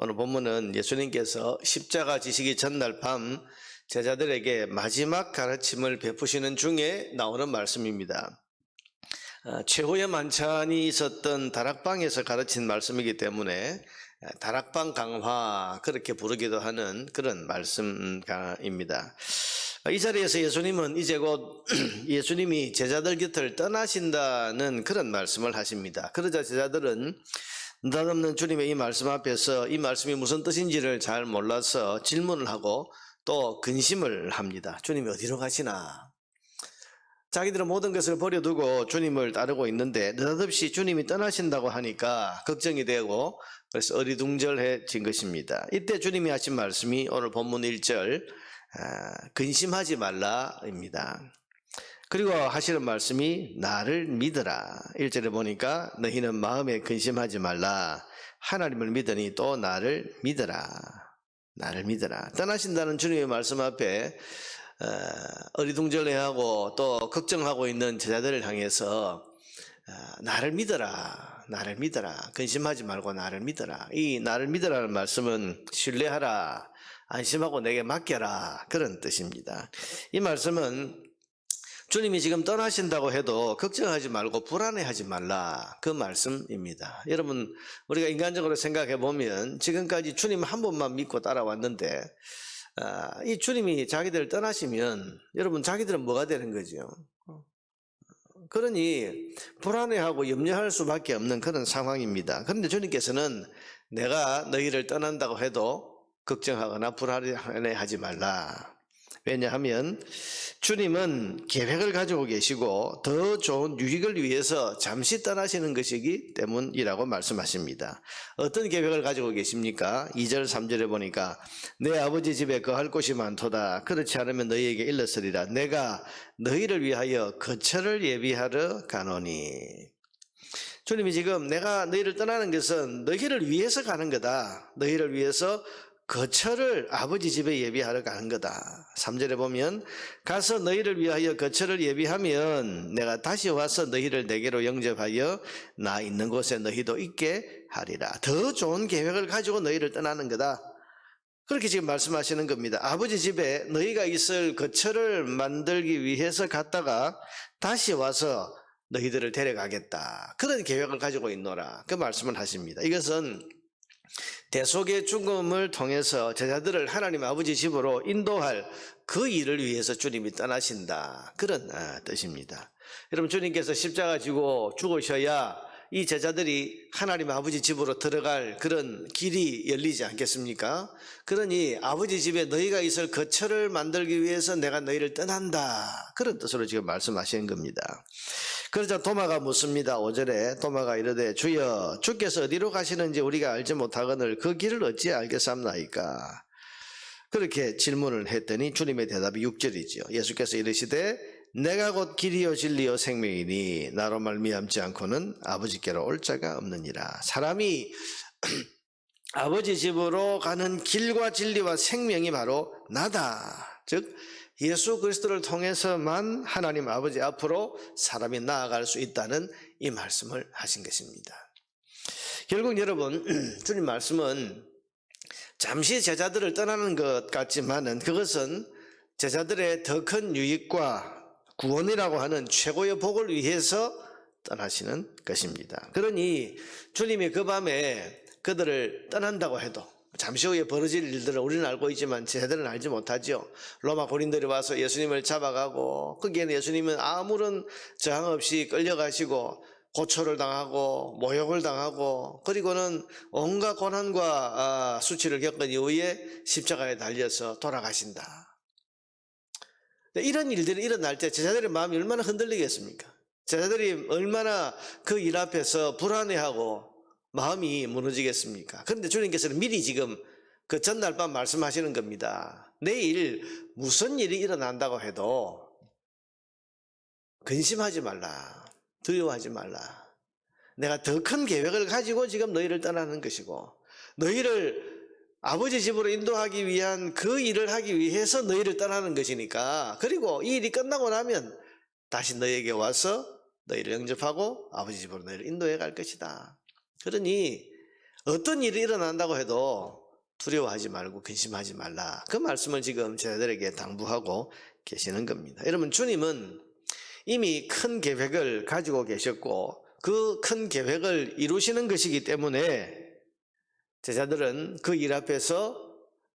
오늘 본문은 예수님께서 십자가 지시기 전날 밤 제자들에게 마지막 가르침을 베푸시는 중에 나오는 말씀입니다. 최후의 만찬이 있었던 다락방에서 가르친 말씀이기 때문에 다락방 강화 그렇게 부르기도 하는 그런 말씀입니다. 이 자리에서 예수님은 이제 곧 예수님이 제자들 곁을 떠나신다는 그런 말씀을 하십니다. 그러자 제자들은 느닷없는 주님의 이 말씀 앞에서 이 말씀이 무슨 뜻인지를 잘 몰라서 질문을 하고 또 근심을 합니다. 주님이 어디로 가시나? 자기들은 모든 것을 버려두고 주님을 따르고 있는데 느닷없이 주님이 떠나신다고 하니까 걱정이 되고 그래서 어리둥절해진 것입니다. 이때 주님이 하신 말씀이 오늘 본문 1절 근심하지 말라입니다. 그리고 하시는 말씀이 나를 믿으라. 1절에 보니까 너희는 마음에 근심하지 말라. 하나님을 믿으니 또 나를 믿으라. 나를 믿으라. 떠나신다는 주님의 말씀 앞에 어리둥절해하고 또 걱정하고 있는 제자들을 향해서 나를 믿어라. 나를 믿어라. 근심하지 말고 나를 믿어라. 이 나를 믿으라는 말씀은 신뢰하라. 안심하고 내게 맡겨라. 그런 뜻입니다. 이 말씀은 주님이 지금 떠나신다고 해도 걱정하지 말고 불안해하지 말라. 그 말씀입니다. 여러분, 우리가 인간적으로 생각해 보면 지금까지 주님 한 번만 믿고 따라왔는데 이 주님이 자기들을 떠나시면 여러분 자기들은 뭐가 되는 거죠? 그러니 불안해하고 염려할 수밖에 없는 그런 상황입니다. 그런데 주님께서는 내가 너희를 떠난다고 해도 걱정하거나 불안해하지 말라. 왜냐하면 주님은 계획을 가지고 계시고 더 좋은 유익을 위해서 잠시 떠나시는 것이기 때문이라고 말씀하십니다. 어떤 계획을 가지고 계십니까? 2절 3절에 보니까 내 아버지 집에 거할 곳이 많도다. 그렇지 않으면 너희에게 일렀으리라. 내가 너희를 위하여 거처를 예비하러 가노니. 주님이 지금 내가 너희를 떠나는 것은 너희를 위해서 가는 거다. 너희를 위해서 거처를 아버지 집에 예비하러 가는 거다. 3절에 보면 가서 너희를 위하여 거처를 예비하면 내가 다시 와서 너희를 내게로 영접하여 나 있는 곳에 너희도 있게 하리라. 더 좋은 계획을 가지고 너희를 떠나는 거다. 그렇게 지금 말씀하시는 겁니다. 아버지 집에 너희가 있을 거처를 만들기 위해서 갔다가 다시 와서 너희들을 데려가겠다. 그런 계획을 가지고 있노라. 그 말씀을 하십니다. 이것은 대속의 죽음을 통해서 제자들을 하나님 아버지 집으로 인도할 그 일을 위해서 주님이 떠나신다. 그런 뜻입니다. 여러분, 주님께서 십자가 지고 죽으셔야 이 제자들이 하나님 아버지 집으로 들어갈 그런 길이 열리지 않겠습니까? 그러니 아버지 집에 너희가 있을 거처를 만들기 위해서 내가 너희를 떠난다. 그런 뜻으로 지금 말씀하시는 겁니다. 그러자 도마가 묻습니다. 5절에 도마가 이르되 주여 주께서 어디로 가시는지 우리가 알지 못하거늘 그 길을 어찌 알겠사옵나이까. 그렇게 질문을 했더니 주님의 대답이 6절이죠. 예수께서 이르시되 내가 곧 길이요 진리요 생명이니 나로 말미암지 않고는 아버지께로 올 자가 없느니라. 사람이 아버지 집으로 가는 길과 진리와 생명이 바로 나다. 즉 예수 그리스도를 통해서만 하나님 아버지 앞으로 사람이 나아갈 수 있다는 이 말씀을 하신 것입니다. 결국 여러분, 주님 말씀은 잠시 제자들을 떠나는 것 같지만은 그것은 제자들의 더 큰 유익과 구원이라고 하는 최고의 복을 위해서 떠나시는 것입니다. 그러니 주님이 그 밤에 그들을 떠난다고 해도 잠시 후에 벌어질 일들을 우리는 알고 있지만 제자들은 알지 못하죠. 로마 군인들이 와서 예수님을 잡아가고 거기에는 예수님은 아무런 저항 없이 끌려가시고 고초를 당하고 모욕을 당하고 그리고는 온갖 고난과 수치를 겪은 이후에 십자가에 달려서 돌아가신다. 이런 일들이 일어날 때 제자들의 마음이 얼마나 흔들리겠습니까? 제자들이 얼마나 그 일 앞에서 불안해하고 마음이 무너지겠습니까? 그런데 주님께서는 미리 지금 그 전날 밤 말씀하시는 겁니다. 내일 무슨 일이 일어난다고 해도 근심하지 말라. 두려워하지 말라. 내가 더 큰 계획을 가지고 지금 너희를 떠나는 것이고 너희를 아버지 집으로 인도하기 위한 그 일을 하기 위해서 너희를 떠나는 것이니까 그리고 이 일이 끝나고 나면 다시 너희에게 와서 너희를 영접하고 아버지 집으로 너희를 인도해 갈 것이다. 그러니 어떤 일이 일어난다고 해도 두려워하지 말고 근심하지 말라. 그 말씀을 지금 제자들에게 당부하고 계시는 겁니다. 여러분, 주님은 이미 큰 계획을 가지고 계셨고 그 큰 계획을 이루시는 것이기 때문에 제자들은 그 일 앞에서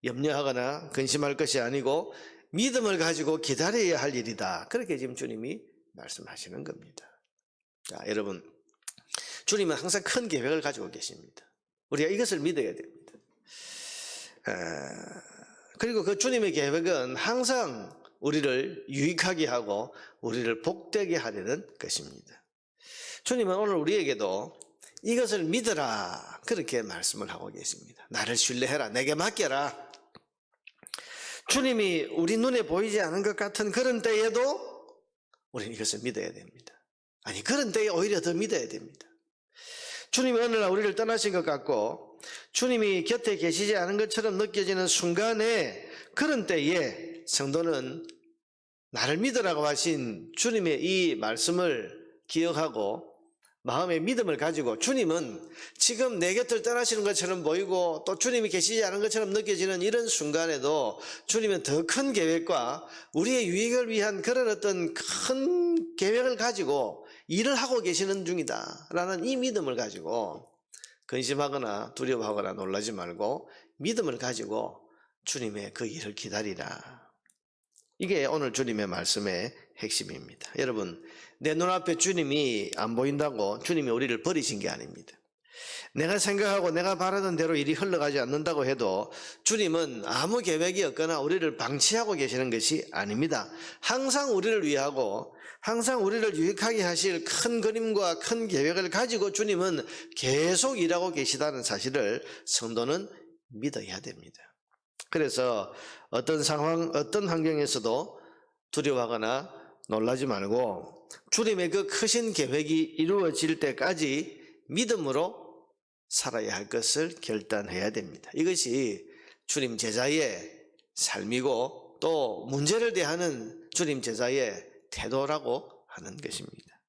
염려하거나 근심할 것이 아니고 믿음을 가지고 기다려야 할 일이다. 그렇게 지금 주님이 말씀하시는 겁니다. 자, 여러분, 주님은 항상 큰 계획을 가지고 계십니다. 우리가 이것을 믿어야 됩니다. 그리고 그 주님의 계획은 항상 우리를 유익하게 하고 우리를 복되게 하려는 것입니다. 주님은 오늘 우리에게도 이것을 믿어라, 그렇게 말씀을 하고 계십니다. 나를 신뢰해라, 내게 맡겨라. 주님이 우리 눈에 보이지 않은 것 같은 그런 때에도 우리는 이것을 믿어야 됩니다. 아니, 그런 때에 오히려 더 믿어야 됩니다. 주님이 어느 날 우리를 떠나신 것 같고 주님이 곁에 계시지 않은 것처럼 느껴지는 순간에, 그런 때에 성도는 나를 믿으라고 하신 주님의 이 말씀을 기억하고 마음의 믿음을 가지고, 주님은 지금 내 곁을 떠나시는 것처럼 보이고 또 주님이 계시지 않은 것처럼 느껴지는 이런 순간에도 주님은 더 큰 계획과 우리의 유익을 위한 그런 어떤 큰 계획을 가지고 일을 하고 계시는 중이다 라는 이 믿음을 가지고 근심하거나 두려워하거나 놀라지 말고 믿음을 가지고 주님의 그 일을 기다리라. 이게 오늘 주님의 말씀의 핵심입니다. 여러분, 내 눈앞에 주님이 안 보인다고 주님이 우리를 버리신 게 아닙니다. 내가 생각하고 내가 바라던 대로 일이 흘러가지 않는다고 해도 주님은 아무 계획이 없거나 우리를 방치하고 계시는 것이 아닙니다. 항상 우리를 위하고 항상 우리를 유익하게 하실 큰 그림과 큰 계획을 가지고 주님은 계속 일하고 계시다는 사실을 성도는 믿어야 됩니다. 그래서 어떤 상황, 어떤 환경에서도 두려워하거나 놀라지 말고 주님의 그 크신 계획이 이루어질 때까지 믿음으로 살아야 할 것을 결단해야 됩니다. 이것이 주님 제자의 삶이고 또 문제를 대하는 주님 제자의 태도라고 하는 것입니다.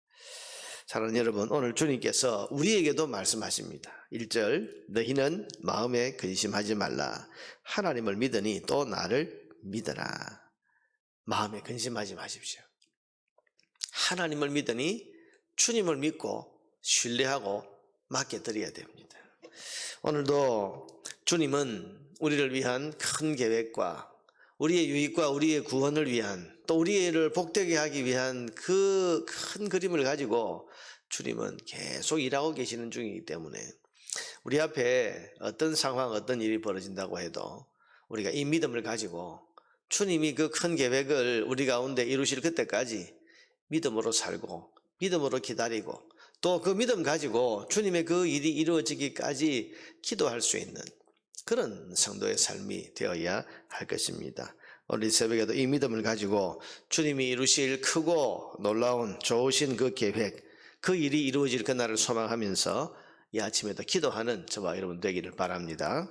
사랑하는 여러분, 오늘 주님께서 우리에게도 말씀하십니다. 1절, 너희는 마음에 근심하지 말라. 하나님을 믿으니 또 나를 믿어라. 마음에 근심하지 마십시오. 하나님을 믿으니 주님을 믿고 신뢰하고 맡겨드려야 됩니다. 오늘도 주님은 우리를 위한 큰 계획과 우리의 유익과 우리의 구원을 위한 또 우리를 복되게 하기 위한 그 큰 그림을 가지고 주님은 계속 일하고 계시는 중이기 때문에 우리 앞에 어떤 상황, 어떤 일이 벌어진다고 해도 우리가 이 믿음을 가지고 주님이 그 큰 계획을 우리 가운데 이루실 그때까지 믿음으로 살고 믿음으로 기다리고 또 그 믿음 가지고 주님의 그 일이 이루어지기까지 기도할 수 있는 그런 성도의 삶이 되어야 할 것입니다. 오늘 이 새벽에도 이 믿음을 가지고 주님이 이루실 크고 놀라운 좋으신 그 계획, 그 일이 이루어질 그날을 소망하면서 이 아침에도 기도하는 저와 여러분 되기를 바랍니다.